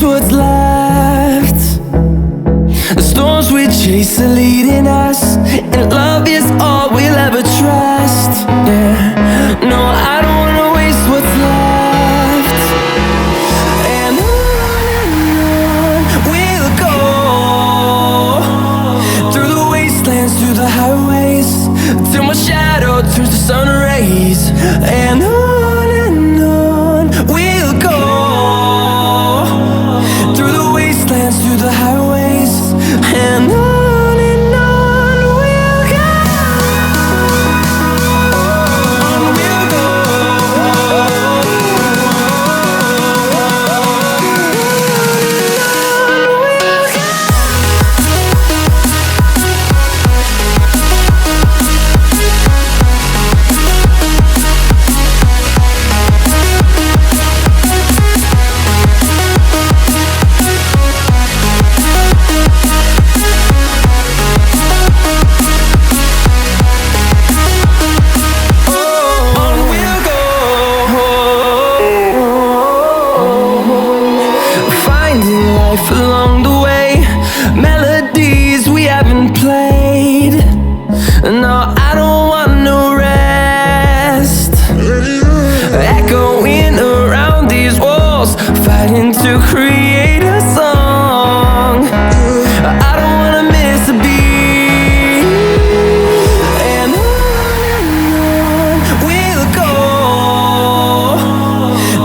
what's left. The storms we chase are leading us, and love is all we'll ever trust. Yeah, no, I don't wanna waste what's left. And on we'll go, through the wastelands, through the highways, till my shadow turns to sun rays. And on we'll go, through the wastelands, through the highways, and on we'll go. On we'll go. Along the way, melodies we haven't played. No, I don't want no rest. Echoing around these walls, fighting to create a song. I don't wanna miss a beat. And on we'll go,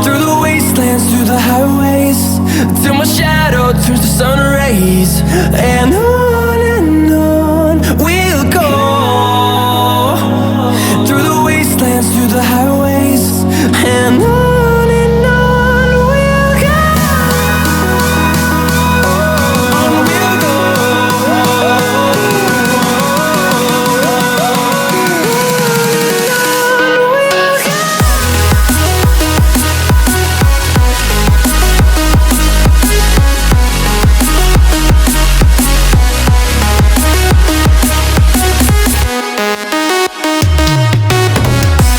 through the wastelands, through the highways, till my shadow turns to sun rays. And